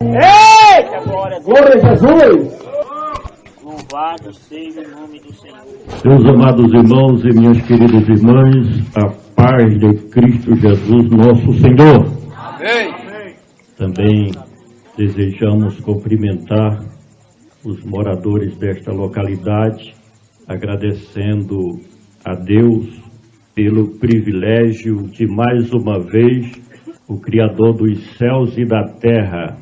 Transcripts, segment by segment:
Eita, glória a Deus! Glória a Jesus! Louvado seja o nome do Senhor. Meus amados irmãos e minhas queridas irmãs, a paz de Cristo Jesus, nosso Senhor. Amém! Também desejamos cumprimentar os moradores desta localidade, agradecendo a Deus pelo privilégio de mais uma vez o Criador dos céus e da terra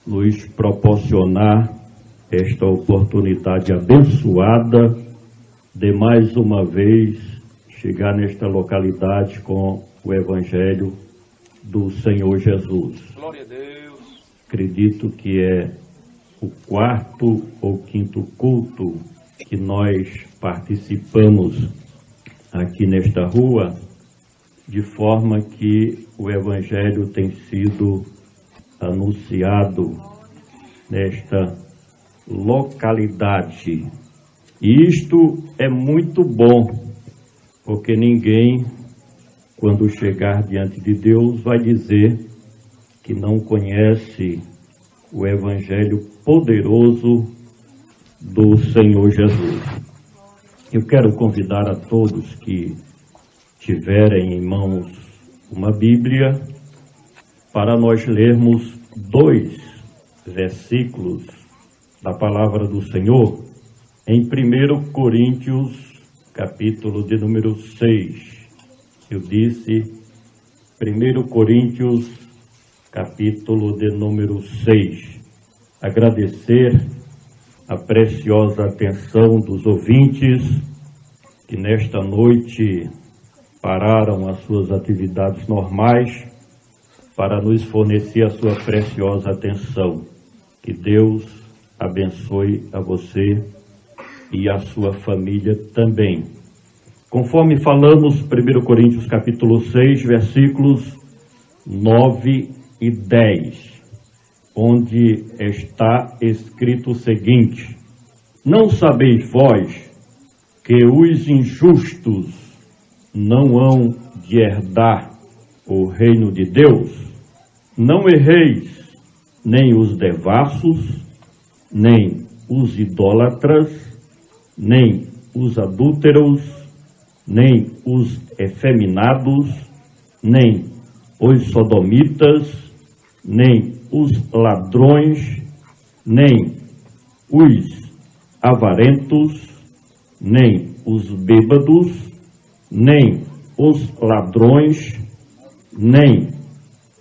nos proporcionar esta oportunidade abençoada de mais uma vez chegar nesta localidade com o Evangelho do Senhor Jesus. Glória a Deus! Acredito que é o quarto ou quinto culto que nós participamos aqui nesta rua, de forma que o Evangelho tem sido anunciado nesta localidade. E isto é muito bom, porque ninguém, quando chegar diante de Deus, vai dizer que não conhece o Evangelho poderoso do Senhor Jesus. Eu quero convidar a todos que tiverem em mãos uma Bíblia para nós lermos 2 versículos da palavra do Senhor em 1 Coríntios, capítulo de número 6. Eu disse 1 Coríntios, capítulo de número 6. Agradecer a preciosa atenção dos ouvintes que nesta noite pararam as suas atividades normais para nos fornecer a sua preciosa atenção. Que Deus abençoe a você e a sua família também. Conforme falamos, 1 Coríntios capítulo 6, versículos 9 e 10, onde está escrito o seguinte: não sabeis vós que os injustos não hão de herdar o reino de Deus? Não erreis, nem os devassos, nem os idólatras, nem os adúlteros, nem os efeminados, nem os sodomitas, nem os ladrões, nem os avarentos, nem os bêbados, nem os ladrões, nem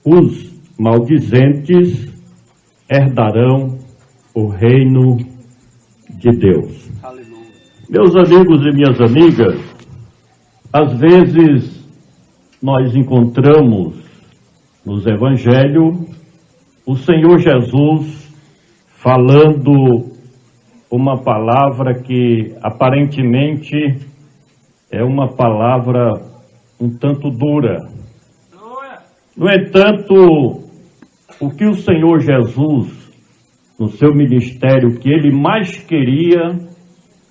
os maldizentes herdarão o reino de Deus. Aleluia! Meus amigos e minhas amigas, às vezes nós encontramos nos Evangelhos o Senhor Jesus falando uma palavra que aparentemente é uma palavra um tanto dura. No entanto, o que o Senhor Jesus, no seu ministério, que ele mais queria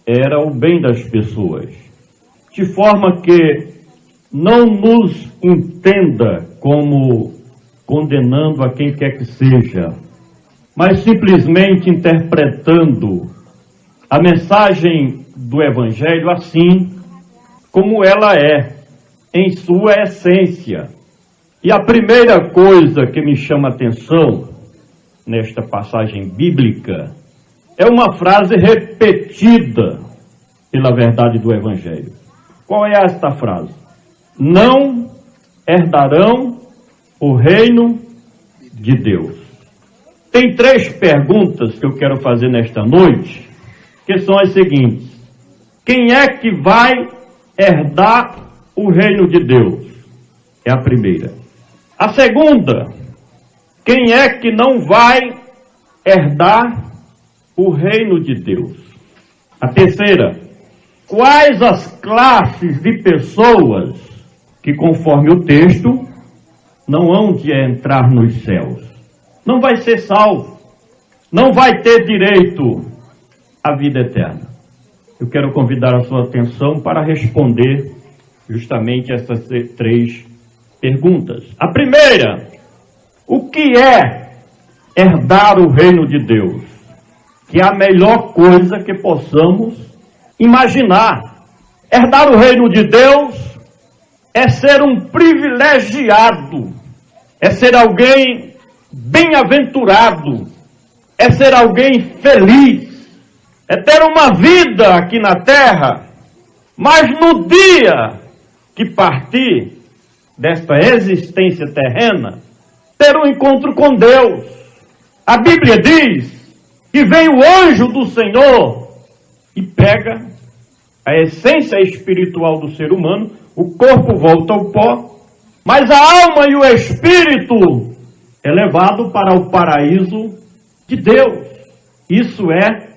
era o bem das pessoas, de forma que não nos entenda como condenando a quem quer que seja, mas simplesmente interpretando a mensagem do Evangelho assim como ela é, em sua essência. E a primeira coisa que me chama a atenção nesta passagem bíblica é uma frase repetida pela verdade do Evangelho. Qual é esta frase? Não herdarão o reino de Deus. Tem 3 perguntas que eu quero fazer nesta noite, que são as seguintes: quem é que vai herdar o reino de Deus? É a primeira. A segunda: quem é que não vai herdar o reino de Deus? A terceira: quais as classes de pessoas que, conforme o texto, não hão de entrar nos céus? Não vai ser salvo, não vai ter direito à vida eterna. Eu quero convidar a sua atenção para responder justamente essas 3 perguntas. A primeira: o que é herdar o reino de Deus, que é a melhor coisa que possamos imaginar. Herdar o reino de Deus é ser um privilegiado, é ser alguém bem-aventurado, é ser alguém feliz, é ter uma vida aqui na terra, mas no dia que partir desta existência terrena, ter um encontro com Deus. A Bíblia diz que vem o anjo do Senhor e pega a essência espiritual do ser humano, o corpo volta ao pó, mas a alma e o espírito é levado para o paraíso de Deus. Isso é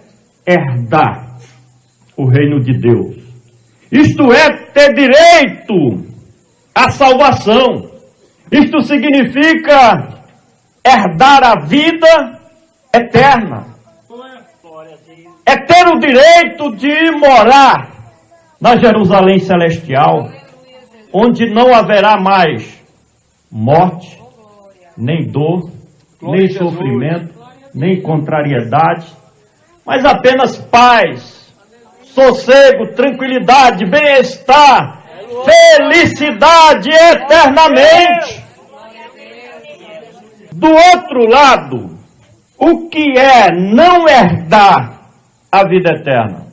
herdar o reino de Deus. Isto é ter direito à salvação. Isto significa herdar a vida eterna. É ter o direito de morar na Jerusalém celestial, onde não haverá mais morte, nem dor, nem sofrimento, nem contrariedade, mas apenas paz, sossego, tranquilidade, bem-estar, felicidade eternamente. Do outro lado, o que é não herdar a vida eterna?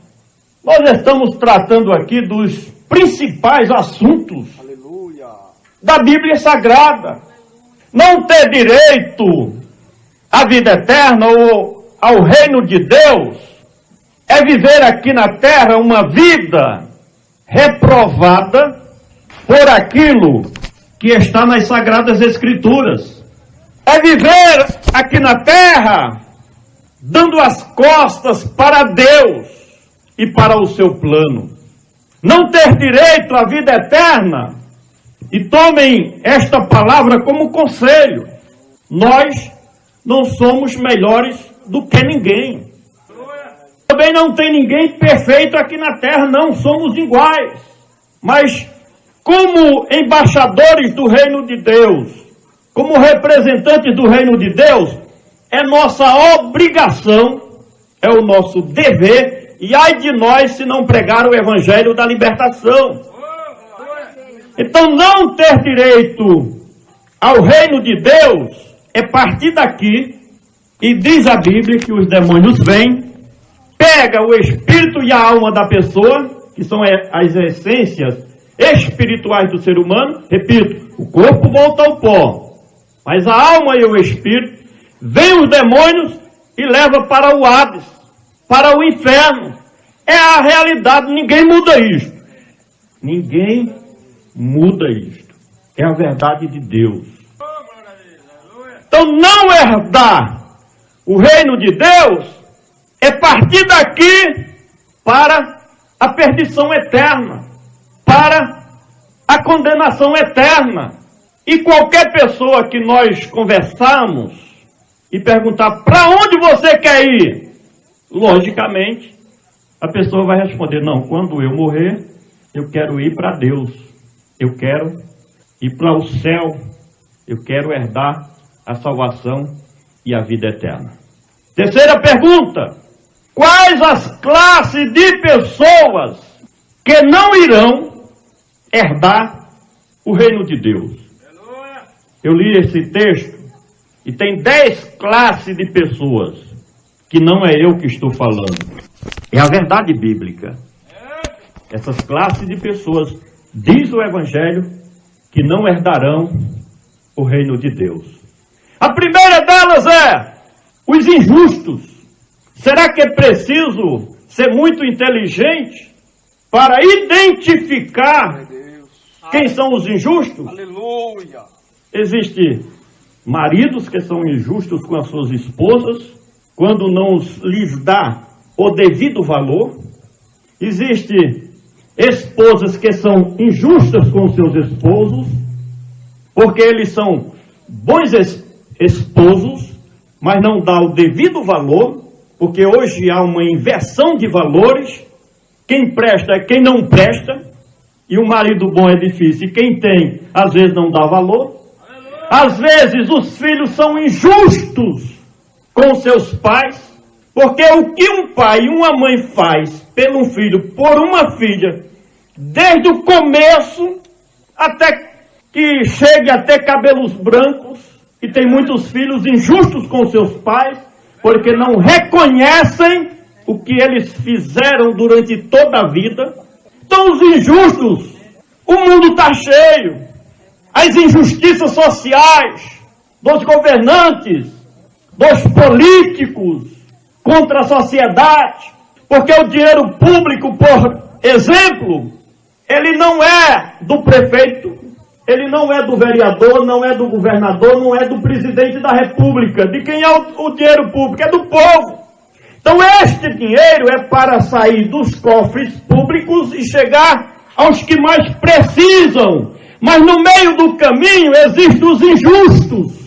Nós estamos tratando aqui dos principais assuntos da Bíblia Sagrada. Não ter direito à vida eterna ou ao reino de Deus é viver aqui na terra uma vida reprovada por aquilo que está nas Sagradas Escrituras. É viver aqui na terra dando as costas para Deus e para o seu plano. Não ter direito à vida eterna. E tomem esta palavra como conselho. Nós não somos melhores do que ninguém. Também não tem ninguém perfeito aqui na terra, não somos iguais. Mas como embaixadores do reino de Deus, como representantes do reino de Deus, é nossa obrigação, é o nosso dever, e ai de nós se não pregar o evangelho da libertação. Então não ter direito ao reino de Deus é partir daqui, e diz a Bíblia que os demônios vêm, pega o espírito e a alma da pessoa, que são as essências espirituais do ser humano, repito, o corpo volta ao pó, mas a alma e o espírito, vem os demônios e leva para o Hades, para o inferno. É a realidade, ninguém muda isto. Ninguém muda isto. É a verdade de Deus. Então não herdar o reino de Deus é partir daqui para a perdição eterna, para a condenação eterna. E qualquer pessoa que nós conversamos e perguntar para onde você quer ir, logicamente, a pessoa vai responder, não, quando eu morrer, eu quero ir para Deus, eu quero ir para o céu, eu quero herdar a salvação e a vida eterna. Terceira pergunta, quais as classes de pessoas que não irão herdar o reino de Deus? Eu li esse texto e tem 10 classes de pessoas, que não é eu que estou falando. É a verdade bíblica. Essas classes de pessoas, diz o Evangelho, que não herdarão o reino de Deus. A primeira delas é os injustos. Será que é preciso ser muito inteligente para identificar quem são os injustos? Aleluia! Existem maridos que são injustos com as suas esposas, quando não lhes dá o devido valor. Existem esposas que são injustas com seus esposos, porque eles são bons esposos, mas não dá o devido valor, porque hoje há uma inversão de valores. Quem presta é quem não presta, e o marido bom é difícil, e quem tem, às vezes não dá valor. Às vezes os filhos são injustos com seus pais, porque o que um pai e uma mãe faz pelo filho, por uma filha, desde o começo até que chegue a ter cabelos brancos, e tem muitos filhos injustos com seus pais, porque não reconhecem o que eles fizeram durante toda a vida. Então os injustos, o mundo está cheio, as injustiças sociais dos governantes, dos políticos, contra a sociedade, porque o dinheiro público, por exemplo, ele não é do prefeito, ele não é do vereador, não é do governador, não é do presidente da república. De quem é o dinheiro público? É do povo. Então este dinheiro é para sair dos cofres públicos e chegar aos que mais precisam. Mas no meio do caminho existem os injustos,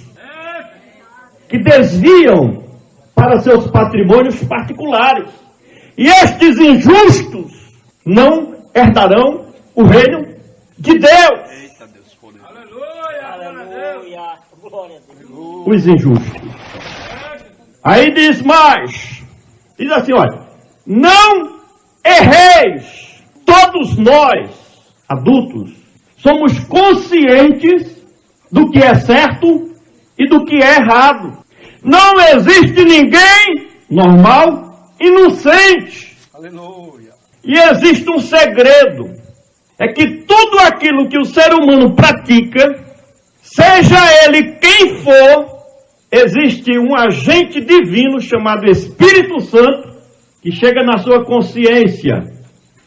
que desviam para seus patrimônios particulares. E estes injustos não herdarão o reino de Deus. Eita, Deus, poder. Aleluia. Glória a Deus. Os injustos. Aí diz mais, diz assim, olha, não erreis. Todos nós, adultos, somos conscientes do que é certo e do que é errado. Não existe ninguém normal, inocente. Aleluia. E existe um segredo. É que tudo aquilo que o ser humano pratica, seja ele quem for, existe um agente divino chamado Espírito Santo, que chega na sua consciência,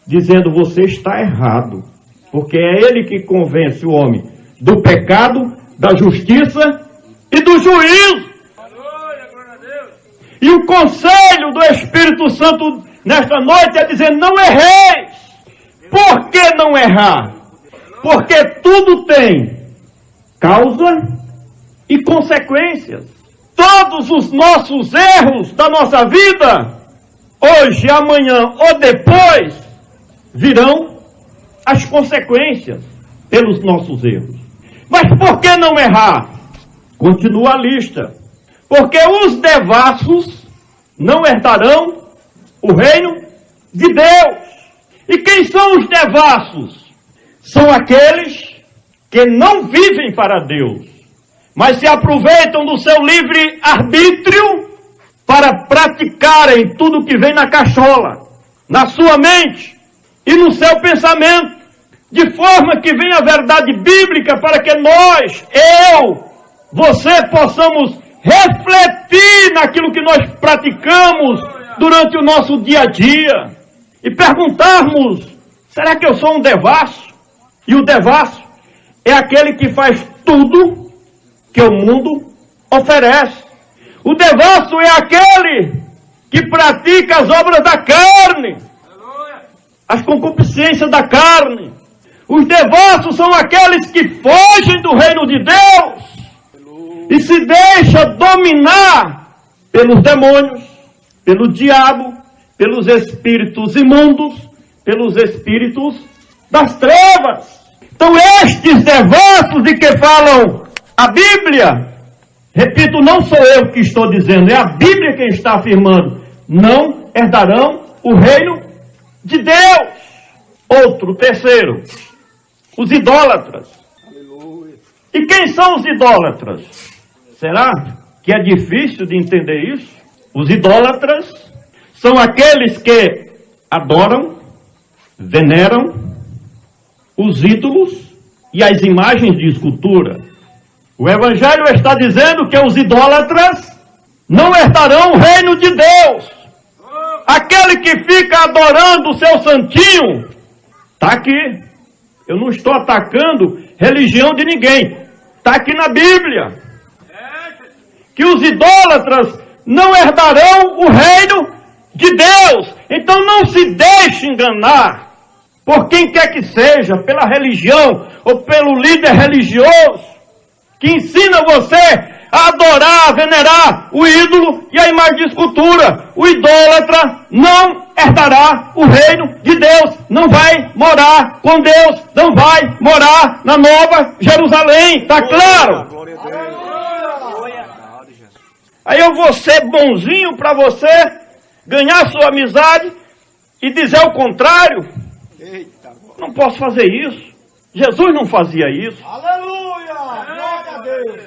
dizendo, você está errado. Porque é ele que convence o homem do pecado, da justiça e do juízo. E o conselho do Espírito Santo nesta noite é dizer, não erreis. Por que não errar? Porque tudo tem causa e consequências. Todos os nossos erros da nossa vida, hoje, amanhã ou depois, virão as consequências pelos nossos erros. Mas por que não errar? Continua a lista. Porque os devassos não herdarão o reino de Deus. E quem são os devassos? São aqueles que não vivem para Deus, mas se aproveitam do seu livre-arbítrio para praticarem tudo que vem na cachola, na sua mente e no seu pensamento, de forma que venha a verdade bíblica para que nós, você possamos refletir naquilo que nós praticamos durante o nosso dia a dia e perguntarmos, será que eu sou um devasso? E o devasso é aquele que faz tudo que o mundo oferece. O devasso é aquele que pratica as obras da carne, as concupiscências da carne. Os devassos são aqueles que fogem do reino de Deus e se deixam dominar pelos demônios, pelo diabo, pelos espíritos imundos, pelos espíritos das trevas. Então estes devassos de que falam a Bíblia, repito, não sou eu que estou dizendo, é a Bíblia quem está afirmando, não herdarão o reino de Deus. Outro, terceiro, os idólatras. Aleluia. E quem são os idólatras? Será que é difícil de entender isso? Os idólatras são aqueles que adoram, veneram os ídolos e as imagens de escultura. O Evangelho está dizendo que os idólatras não herdarão o reino de Deus. Aquele que fica adorando o seu santinho, está aqui. Eu não estou atacando religião de ninguém. Está aqui na Bíblia. Que os idólatras não herdarão o reino de Deus. Então não se deixe enganar por quem quer que seja, pela religião ou pelo líder religioso, que ensina você a adorar, a venerar o ídolo e a imagem de escultura. O idólatra não herdará o reino de Deus, não vai morar com Deus, não vai morar na Nova Jerusalém, está claro? Glória a Deus. Aí eu vou ser bonzinho para você ganhar sua amizade e dizer o contrário? Eita, Não posso fazer isso. Jesus não fazia isso. aleluia! Glória a Deus!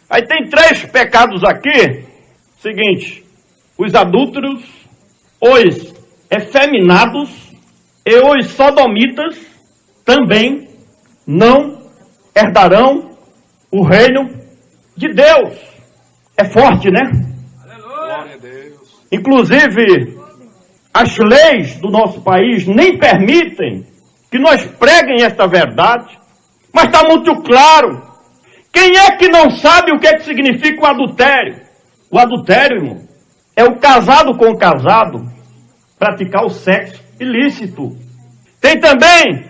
Aí tem 3 pecados aqui. Seguinte, os adúlteros, os efeminados e os sodomitas também não herdarão o reino de Deus. É forte, né? Glória a Deus! Inclusive, as leis do nosso país nem permitem que nós preguem esta verdade. Mas está muito claro. Quem é que não sabe o que significa o adultério? O adultério, irmão, é o casado com o casado praticar o sexo ilícito. Tem também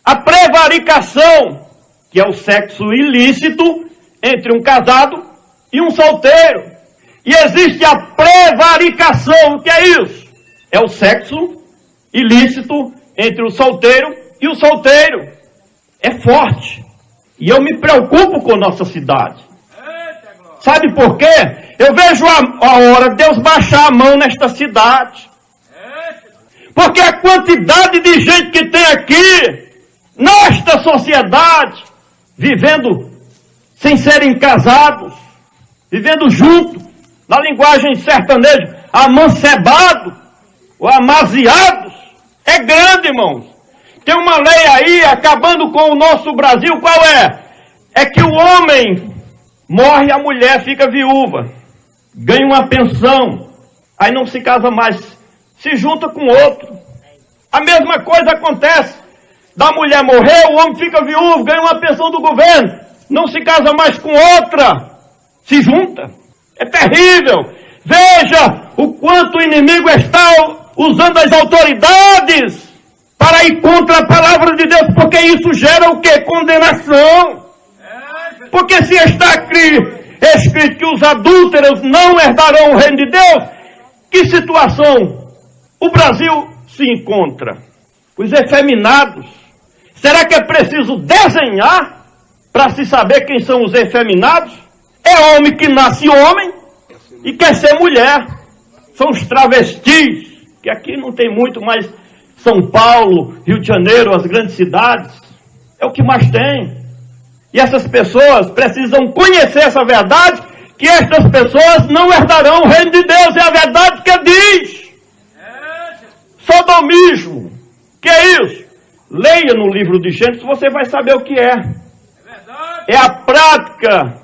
a prevaricação, que é o sexo ilícito entre um casado e um solteiro. E existe a prevaricação. O que é isso? É o sexo ilícito entre o solteiro e o solteiro. É forte. E eu me preocupo com nossa cidade. Sabe por quê? Eu vejo a hora de Deus baixar a mão nesta cidade. Porque a quantidade de gente que tem aqui, nesta sociedade, vivendo sem serem casados, vivendo junto, na linguagem sertaneja, amancebado ou amaziados, é grande, irmãos. Tem uma lei aí acabando com o nosso Brasil, qual é? É que o homem morre, a mulher fica viúva, ganha uma pensão, aí não se casa mais, se junta com outro. A mesma coisa acontece, da mulher morrer, o homem fica viúvo, ganha uma pensão do governo, não se casa mais com outra, se junta. É terrível. Veja o quanto o inimigo está usando as autoridades para ir contra a palavra de Deus, porque isso gera o quê? Condenação. Porque se está escrito que os adúlteros não herdarão o reino de Deus, que situação o Brasil se encontra? Os efeminados. Será que é preciso desenhar para se saber quem são os efeminados? É homem que nasce homem e quer ser mulher. São os travestis, que aqui não tem muito, mas São Paulo, Rio de Janeiro, as grandes cidades, é o que mais tem. E essas pessoas precisam conhecer essa verdade, que estas pessoas não herdarão o reino de Deus. É a verdade que diz. Sodomismo. Que é isso? Leia no livro de Gênesis, você vai saber o que é. É a prática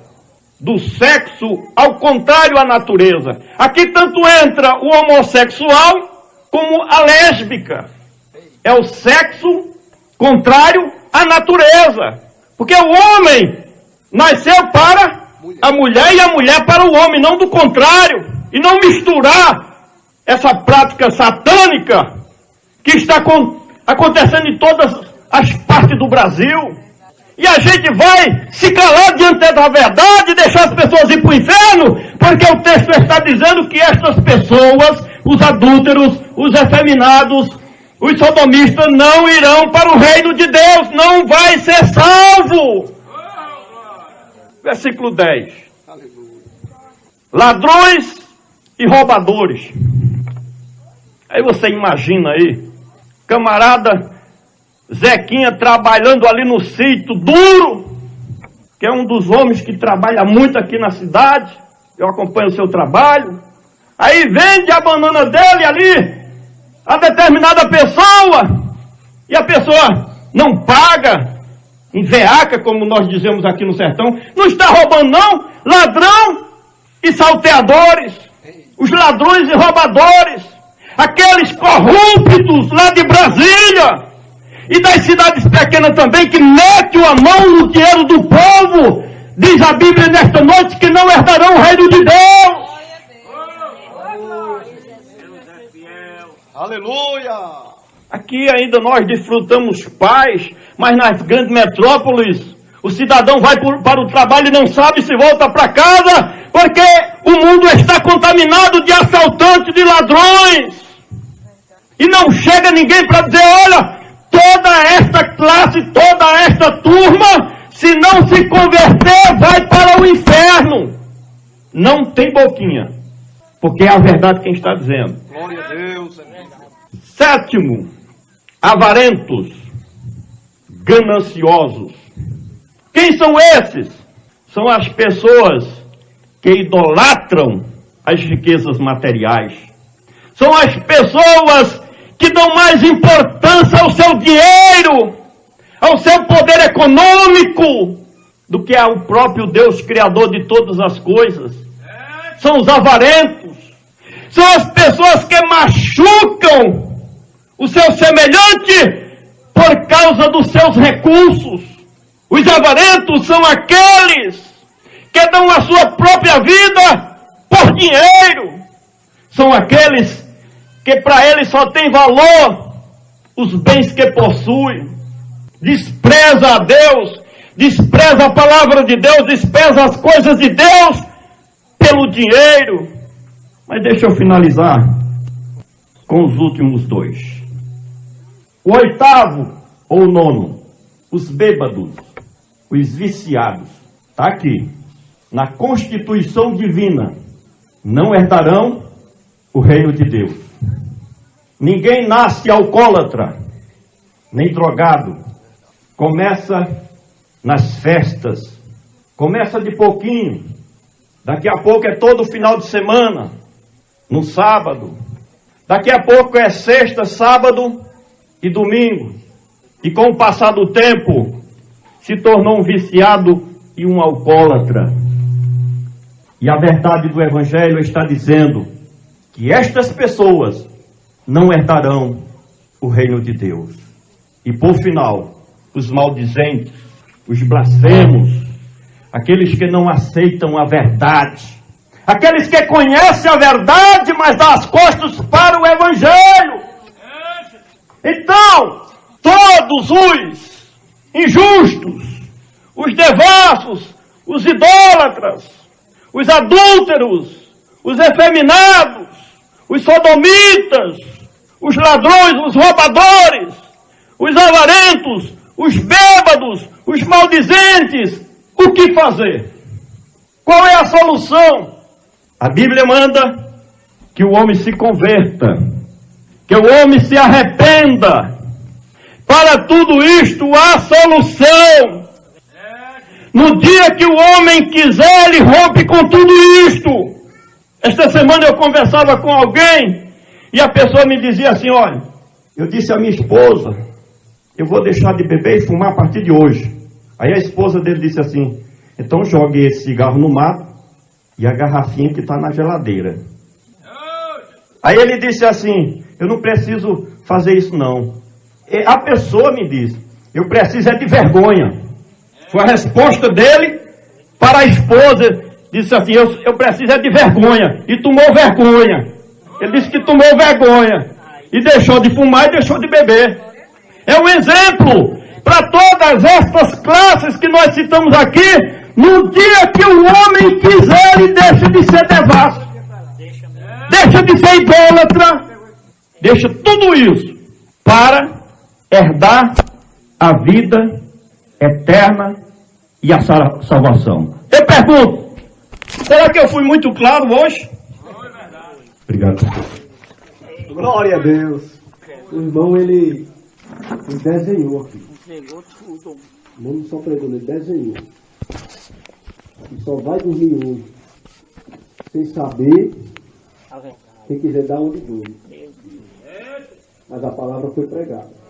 do sexo ao contrário à natureza. Aqui tanto entra o homossexual como a lésbica. É o sexo contrário à natureza. Porque o homem nasceu para a mulher e a mulher para o homem, não do contrário. E não misturar essa prática satânica que está acontecendo em todas as partes do Brasil. E a gente vai se calar diante da verdade e deixar as pessoas ir para o inferno, porque o texto está dizendo que estas pessoas, os adúlteros, os efeminados, os sodomistas, não irão para o reino de Deus, não vai ser salvo. Versículo 10. Ladrões e roubadores. Aí você imagina aí, camarada Zequinha trabalhando ali no sítio duro, que é um dos homens que trabalha muito aqui na cidade, eu acompanho o seu trabalho, aí vende a banana dele ali a determinada pessoa, e a pessoa não paga, enveaca, como nós dizemos aqui no sertão, não está roubando não, ladrão e salteadores, os ladrões e roubadores, aqueles corruptos lá de Brasília, e das cidades pequenas também, que metem a mão no dinheiro do povo, diz a Bíblia nesta noite, que não herdarão o reino de Deus. Aleluia! Aqui ainda nós desfrutamos paz, mas nas grandes metrópoles, o cidadão vai para o trabalho e não sabe se volta para casa, porque o mundo está contaminado de assaltantes, de ladrões. E não chega ninguém para dizer, olha, toda esta classe, toda esta turma, se não se converter, vai para o inferno. não tem boquinha, porque é a verdade quem está dizendo. Glória a Deus. Sétimo, avarentos, gananciosos. Quem são esses? São as pessoas que idolatram as riquezas materiais. São as pessoas que dão mais importância ao seu dinheiro, ao seu poder econômico, do que ao próprio Deus Criador de todas as coisas. São os avarentos. São as pessoas que machucam o seu semelhante por causa dos seus recursos. Os avarentos são aqueles que dão a sua própria vida por dinheiro. São aqueles que para eles só tem valor os bens que possuem. Despreza a Deus, despreza a palavra de Deus, despreza as coisas de Deus pelo dinheiro. Mas deixa eu finalizar com os últimos dois. O oitavo ou o nono, os bêbados, os viciados. Está aqui, na Constituição Divina, não herdarão o reino de Deus. Ninguém nasce alcoólatra, nem drogado. Começa nas festas, começa de pouquinho, daqui a pouco é todo final de semana, no sábado, daqui a pouco é sexta, sábado e domingo, e com o passar do tempo, se tornou um viciado e um alcoólatra. E a verdade do Evangelho está dizendo que estas pessoas não herdarão o reino de Deus. E por final, os maldizentes, os blasfemos, aqueles que não aceitam a verdade, aqueles que conhecem a verdade, mas dão as costas para o Evangelho. Então, todos os injustos, os devassos, os idólatras, os adúlteros, os efeminados, os sodomitas, os ladrões, os roubadores, os avarentos, os bêbados, os maldizentes, o que fazer? Qual é a solução? A Bíblia manda que o homem se converta, que o homem se arrependa. Para tudo isto há solução. No dia que o homem quiser, ele rompe com tudo isto. Esta semana eu conversava com alguém e a pessoa me dizia assim, olha, eu disse à minha esposa, eu vou deixar de beber e fumar a partir de hoje. Aí a esposa dele disse assim, então jogue esse cigarro no mato e a garrafinha que está na geladeira. Aí ele disse assim, eu não preciso fazer isso não. E a pessoa me disse, eu preciso é de vergonha. Foi a resposta dele para a esposa. Disse assim, eu preciso é de vergonha. E tomou vergonha. Ele disse que tomou vergonha. E deixou de fumar e deixou de beber. É um exemplo para todas estas classes que nós citamos aqui. No dia que o homem quiser, ele deixa de ser devasso. Deixa de ser idólatra. Deixa tudo isso para herdar a vida eterna e a salvação. Eu pergunto, será que eu fui muito claro hoje? Obrigado. Glória a Deus. O irmão, ele desenhou aqui. Entregou tudo. O irmão não só pregou, ele desenhou. E só vai dormir hoje sem saber, A verdade. quem quiser dar um de dois. Meu Deus. Mas a palavra foi pregada.